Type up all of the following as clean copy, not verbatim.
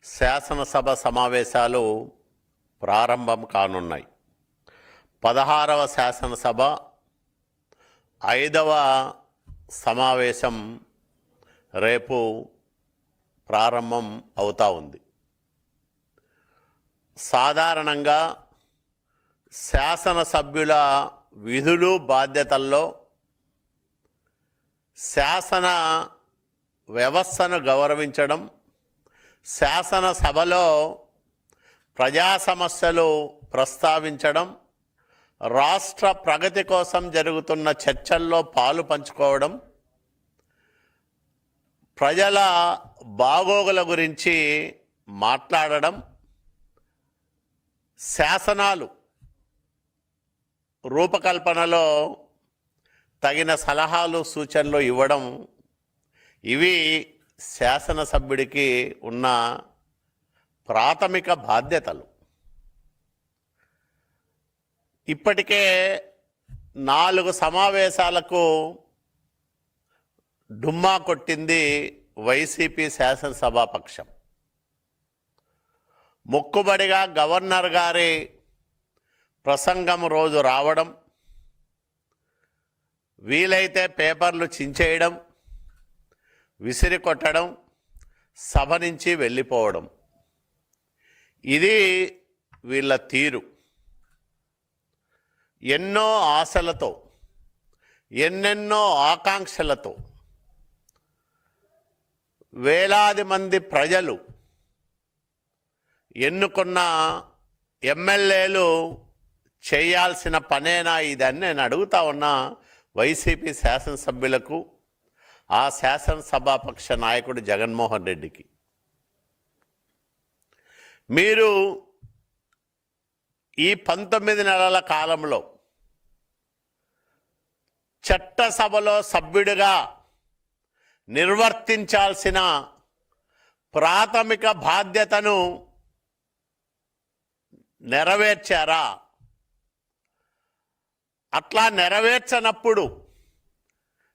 శాసనసభ సమావేశాలు ప్రారంభం కానున్నాయి. 16వ శాసనసభ 5వ సమావేశం రేపు ప్రారంభం అవుతా ఉంది. సాధారణంగా శాసనసభ్యుల విధులు బాధ్యతల్లో శాసన వ్యవస్థను గౌరవించడం, శాసనసభలో ప్రజా సమస్యలు ప్రస్తావించడం, రాష్ట్ర ప్రగతి కోసం జరుగుతున్న చర్చల్లో పాలు పంచుకోవడం, ప్రజల బాగోగుల గురించి మాట్లాడడం, శాసనాలు రూపకల్పనలో తగిన సలహాలు సూచనలు ఇవ్వడం, ఇవి శాసనసభ్యుడికి ఉన్న ప్రాథమిక బాధ్యతలు. ఇప్పటికే 4 సమావేశాలకు డుమ్మా కొట్టింది వైసీపీ శాసనసభాపక్షం. మొక్కుబడిగా గవర్నర్ గారి ప్రసంగం రోజు రావడం, వీలైతే పేపర్లు చించేయడం, విసిరి కొట్టడం, సభ నుంచి వెళ్ళిపోవడం, ఇది వీళ్ళ తీరు. ఎన్నో ఆశలతో, ఎన్నెన్నో ఆకాంక్షలతో వేలాది మంది ప్రజలు ఎన్నుకున్న ఎమ్మెల్యేలు చేయాల్సిన పనేనా ఇదని నేను అడుగుతా ఉన్నా వైసీపీ శాసనసభ్యులకు, ఆ శాసనసభాపక్ష నాయకుడు జగన్మోహన్ రెడ్డికి. మీరు ఈ 19 నెలల కాలంలో చట్టసభలో సభ్యుడిగా నిర్వర్తించాల్సిన ప్రాథమిక బాధ్యతను నెరవేర్చారా? అట్లా నెరవేర్చనప్పుడు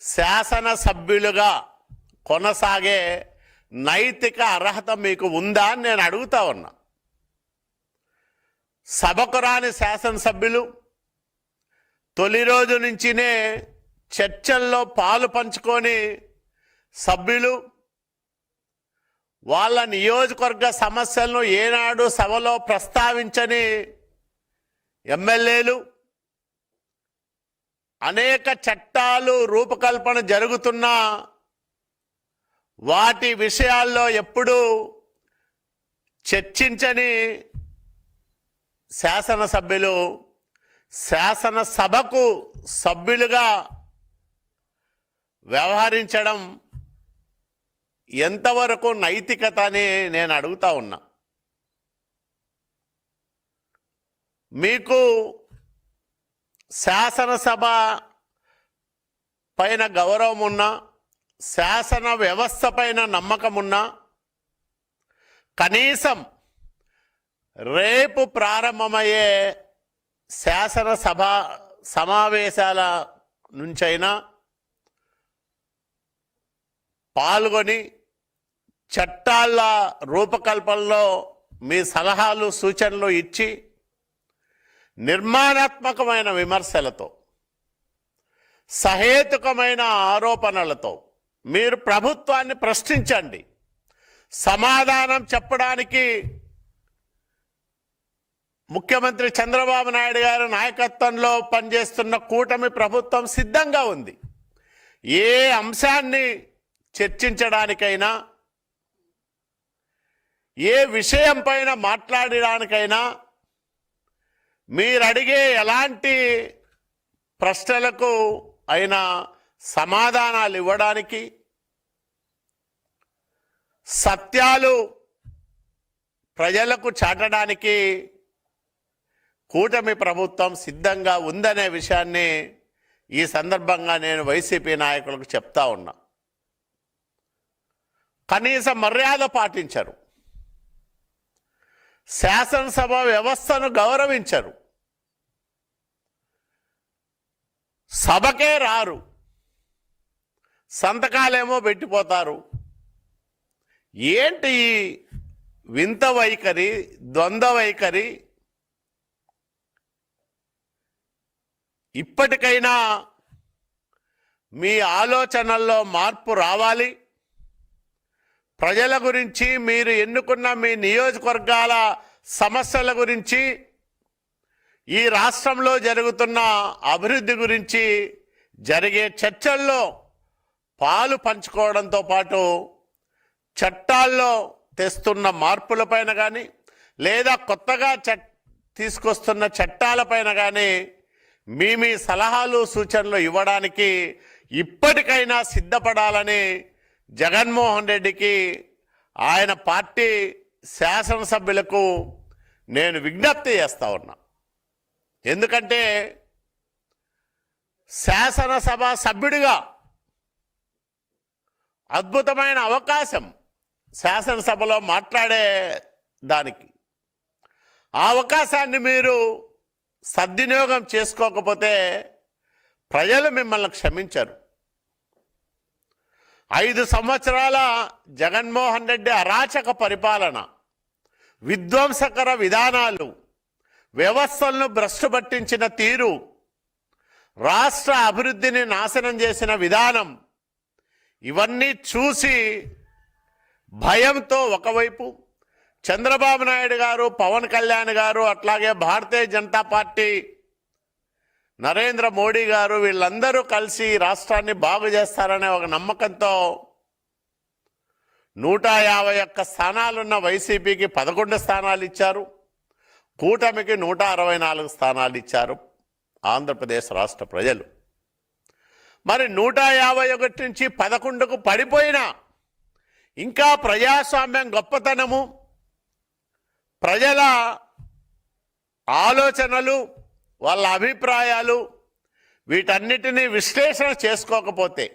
శాసనసభ్యులుగా కొనసాగే నైతిక అర్హత మీకు ఉందా అని నేను అడుగుతా ఉన్నా. సభకు రాని శాసనసభ్యులు, తొలి రోజు నుంచినే చర్చల్లో పాలు పంచుకొని సభ్యులు, వాళ్ళ నియోజకవర్గ సమస్యలను ఏనాడు సభలో ప్రస్తావించని ఎమ్మెల్యేలు, అనేక చట్టాలు రూపకల్పన జరుగుతున్నా వాటి విషయాల్లో ఎప్పుడూ చర్చించని శాసనసభ్యులు శాసనసభకు సభ్యులుగా వ్యవహరించడం ఎంతవరకు నైతికత అని నేను అడుగుతా ఉన్నా. మీకు శాసనసభ పైన గౌరవం ఉన్నా, శాసన వ్యవస్థ పైన నమ్మకం ఉన్నా, కనీసం రేపు ప్రారంభమయ్యే శాసనసభ సమావేశాల నుంచైనా పాల్గొని చట్టాల రూపకల్పనలో మీ సలహాలు సూచనలు ఇచ్చి నిర్మాణాత్మకమైన విమర్శలతో, సహేతుకమైన ఆరోపణలతో మీరు ప్రభుత్వాన్ని ప్రశ్నించండి. సమాధానం చెప్పడానికి ముఖ్యమంత్రి చంద్రబాబు నాయుడు గారి నాయకత్వంలో పనిచేస్తున్న కూటమి ప్రభుత్వం సిద్ధంగా ఉంది. ఏ అంశాన్ని చర్చించడానికైనా, ఏ విషయం పైన మాట్లాడడానికైనా, మీరు అడిగే ఎలాంటి ప్రశ్నలకు అయినా సమాధానాలు ఇవ్వడానికి, సత్యాలు ప్రజలకు చాటడానికి కూటమి ప్రభుత్వం సిద్ధంగా ఉందనే విషయాన్ని ఈ సందర్భంగా నేను వైసీపీ నాయకులకు చెప్తా ఉన్నా. కనీస మర్యాద పాటించరు, శాసనసభ వ్యవస్థను గౌరవించరు, సభకే రారు, సంతకాలేమో పెట్టిపోతారు. ఏంటి ఈ వింత వైఖరి, ద్వంద్వ వైఖరి ఇప్పటికైనా మీ ఆలోచనల్లో మార్పు రావాలి. ప్రజల గురించి, మీరు ఎన్నుకున్న మీ నియోజకవర్గాల సమస్యల గురించి, ఈ రాష్ట్రంలో జరుగుతున్న అభివృద్ధి గురించి జరిగే చర్చల్లో పాలు పంచుకోవడంతో పాటు చట్టాల్లో తెస్తున్న మార్పులపైన కానీ లేదా కొత్తగా తీసుకొస్తున్న చట్టాలపైన కానీ మీ సలహాలు సూచనలు ఇవ్వడానికి ఇప్పటికైనా సిద్ధపడాలని జగన్మోహన్ రెడ్డికి, ఆయన పార్టీ శాసనసభ్యులకు నేను విజ్ఞప్తి చేస్తా ఉన్నా. ఎందుకంటే శాసనసభ సభ్యుడిగా అద్భుతమైన అవకాశం శాసనసభలో మాట్లాడే దానికి. ఆ అవకాశాన్ని మీరు సద్వినియోగం చేసుకోకపోతే ప్రజలు మిమ్మల్ని క్షమించరు. 5 సంవత్సరాల జగన్మోహన్ రెడ్డి అరాచక పరిపాలన, విధ్వంసకర విధానాలు, వ్యవస్థలను భ్రష్టు పట్టించిన తీరు, రాష్ట్ర అభివృద్ధిని నాశనం చేసిన విధానం, ఇవన్నీ చూసి భయంతో ఒకవైపు చంద్రబాబు నాయుడు గారు, పవన్ కళ్యాణ్ గారు, అట్లాగే భారతీయ జనతా పార్టీ నరేంద్ర మోడీ గారు వీళ్ళందరూ కలిసి రాష్ట్రాన్ని బాగు చేస్తారనే ఒక నమ్మకంతో 151 స్థానాలున్న వైసీపీకి 11 స్థానాలు ఇచ్చారు, కూటమికి 164 స్థానాలు ఇచ్చారు ఆంధ్రప్రదేశ్ రాష్ట్ర ప్రజలు. మరి 151 నుంచి 11కు పడిపోయినా ఇంకా ప్రజాస్వామ్యం గొప్పతనము, ప్రజల ఆలోచనలు, వాళ్ళ అభిప్రాయాలు వీటన్నిటినీ విశ్లేషణ చేసుకోకపోతే,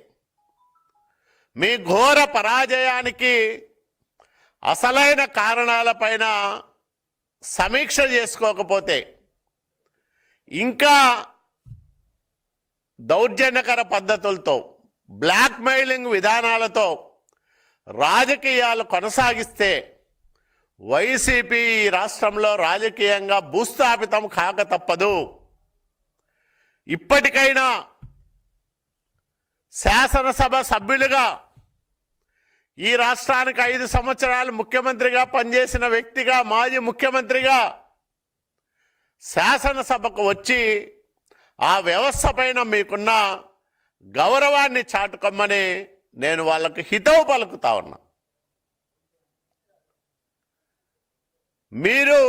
మీ ఘోర పరాజయానికి అసలైన కారణాలపైన సమీక్ష చేసుకోకపోతే, ఇంకా దౌర్జన్యకర పద్ధతులతో, బ్లాక్మెయిలింగ్ విధానాలతో రాజకీయాలు కొనసాగిస్తే వైసీపీ రాష్ట్రంలో రాజకీయంగా భూస్థాపితం కాక తప్పదు. ఇప్పటికైనా శాసనసభ సభ్యులుగా, ఈ రాష్ట్రానికి 5 సంవత్సరాలు ముఖ్యమంత్రిగా పనిచేసిన వ్యక్తిగా, మాజీ ముఖ్యమంత్రిగా శాసనసభకు వచ్చి ఆ వ్యవస్థ పైన మీకున్న గౌరవాన్ని చాటుకోమని నేను వాళ్ళకు హితవు పలుకుతా ఉన్నా. మీరు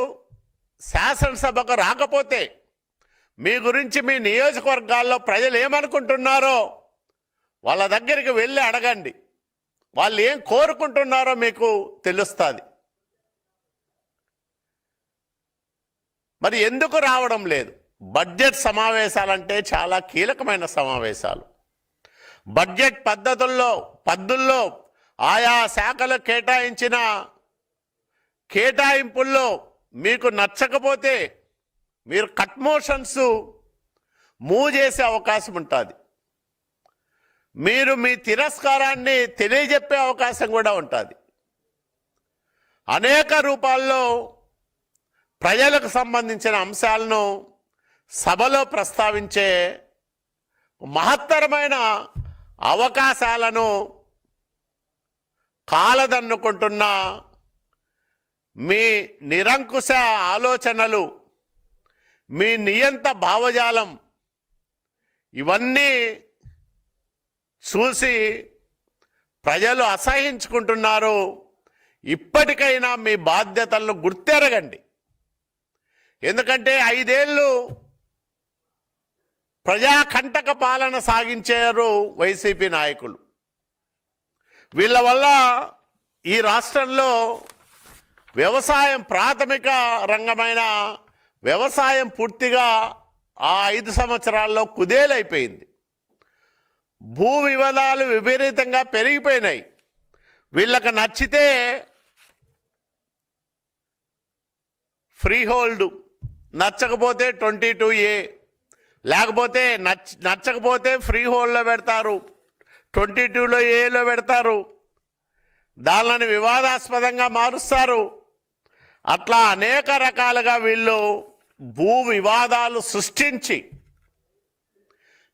శాసనసభకు రాకపోతే మీ గురించి మీ నియోజకవర్గాల్లో ప్రజలు ఏమనుకుంటున్నారో వాళ్ళ దగ్గరికి వెళ్ళి అడగండి. వాళ్ళు ఏం కోరుకుంటున్నారో మీకు తెలుస్తుంది. మరి ఎందుకు రావడం లేదు? బడ్జెట్ సమావేశాలంటే చాలా కీలకమైన సమావేశాలు. బడ్జెట్ పద్ధతుల్లో ఆయా శాఖలు కేటాయించిన కేటాయింపుల్లో మీకు నచ్చకపోతే మీరు కట్ మోషన్స్ మూవ్ చేసే అవకాశం ఉంటుంది. మీరు మీ తిరస్కారాన్ని తెలియజెప్పే అవకాశం కూడా ఉంటుంది. అనేక రూపాల్లో ప్రజలకు సంబంధించిన అంశాలను సభలో ప్రస్తావించే మహత్తరమైన అవకాశాలను కాలదన్నుకుంటున్న మీ నిరంకుశ ఆలోచనలు, మీ నియంత భావజాలం ఇవన్నీ చూసి ప్రజలు అసహించుకుంటున్నారు. ఇప్పటికైనా మీ బాధ్యతలను గుర్తెరగండి. ఎందుకంటే 5 ఏళ్ళు ప్రజాకంటక పాలన సాగించారు వైసీపీ నాయకులు. వీళ్ళ వల్ల ఈ రాష్ట్రంలో వ్యవసాయం, ప్రాథమిక రంగమైన వ్యవసాయం పూర్తిగా ఆ 5 సంవత్సరాల్లో కుదేలైపోయింది. భూ వివాదాలు విపరీతంగా పెరిగిపోయినాయి. వీళ్ళకి నచ్చితే ఫ్రీ హోల్డ్, నచ్చకపోతే 22A, లేకపోతే నచ్చకపోతే ఫ్రీ హోల్డ్లో పెడతారు, 22లో ఏలో పెడతారు. దానిని వివాదాస్పదంగా మారుస్తారు. అట్లా అనేక రకాలుగా వీళ్ళు భూ వివాదాలు సృష్టించి,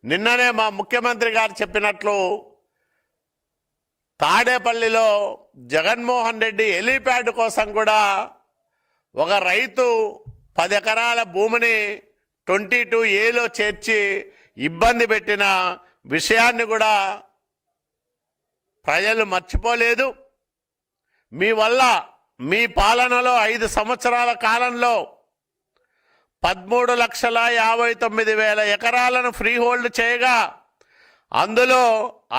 నిన్ననే మా ముఖ్యమంత్రి గారు చెప్పినట్లు తాడేపల్లిలో జగన్మోహన్ రెడ్డి హెలీప్యాడ్ కోసం కూడా ఒక రైతు 10 ఎకరాల భూమిని 22A చేర్చి ఇబ్బంది పెట్టిన విషయాన్ని కూడా ప్రజలు మర్చిపోలేదు. మీ వల్ల మీ పాలనలో 5 సంవత్సరాల కాలంలో 13,59,000 ఎకరాలను ఫ్రీ హోల్డ్ చేయగా అందులో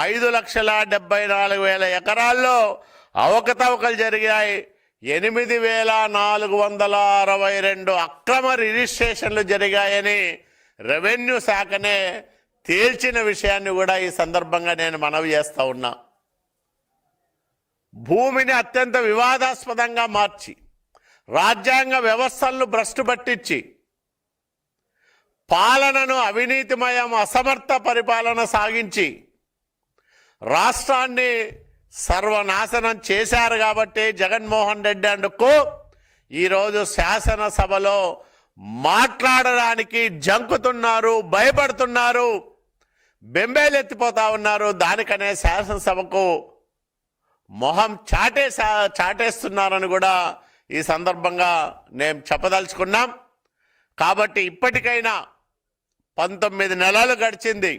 5,74,000 ఎకరాల్లో అవకతవకలు జరిగాయి. 8,462 అక్రమ రిజిస్ట్రేషన్లు జరిగాయని రెవెన్యూ శాఖనే తేల్చిన విషయాన్ని కూడా ఈ సందర్భంగా నేను మనవి చేస్తా ఉన్నా. భూమిని అత్యంత వివాదాస్పదంగా మార్చి, రాజ్యాంగ వ్యవస్థలను భ్రష్టు పట్టించి, పాలనను అవినీతిమయం అసమర్థ పరిపాలన సాగించి రాష్ట్రాన్ని సర్వనాశనం చేశారు. కాబట్టి జగన్మోహన్ రెడ్డి అండుకు ఈరోజు శాసనసభలో మాట్లాడడానికి జంకుతున్నారు, భయపడుతున్నారు, బెంబేలెత్తిపోతా ఉన్నారు. దానికనే శాసనసభకు మొహం చాటేస్తున్నారని కూడా ఈ సందర్భంగా నేను చెప్పదలుచుకున్నాం. కాబట్టి ఇప్పటికైనా 19 నెలలు గడిచింది.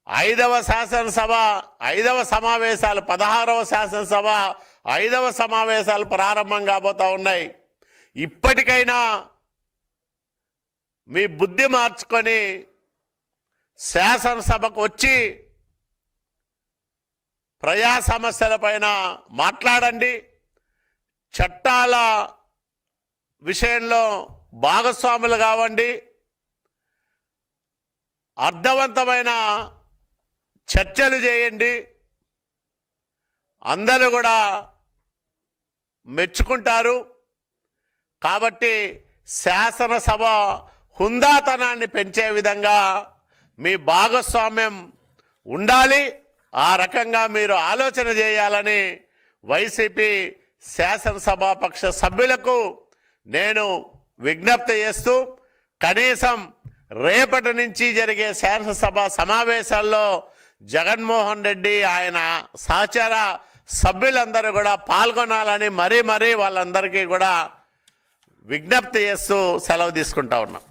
5వ శాసనసభ 5వ సమావేశాలు, 16వ శాసనసభ 5వ సమావేశాలు ప్రారంభం కాబోతా ఉన్నాయి. ఇప్పటికైనా మీ బుద్ధి మార్చుకొని శాసనసభకు వచ్చి ప్రజా సమస్యలపైన మాట్లాడండి. చట్టాల విషయంలో భాగస్వాములు కావండి. అర్థవంతమైన చర్చలు చేయండి. అందరూ కూడా మెచ్చుకుంటారు. కాబట్టి శాసనసభ హుందాతనాన్ని పెంచే విధంగా మీ భాగస్వామ్యం ఉండాలి. ఆ రకంగా మీరు ఆలోచన చేయాలని వైసీపీ శాసనసభాపక్ష సభ్యులకు నేను విజ్ఞప్తి చేస్తూ, కనీసం రేపటి నుంచి జరిగే శాసనసభ సమావేశాల్లో జగన్మోహన్ రెడ్డి ఆయన సహచర సభ్యులందరూ కూడా పాల్గొనాలని మరీ వాళ్ళందరికీ కూడా విజ్ఞప్తి చేస్తూ సెలవు తీసుకుంటా ఉన్నాం.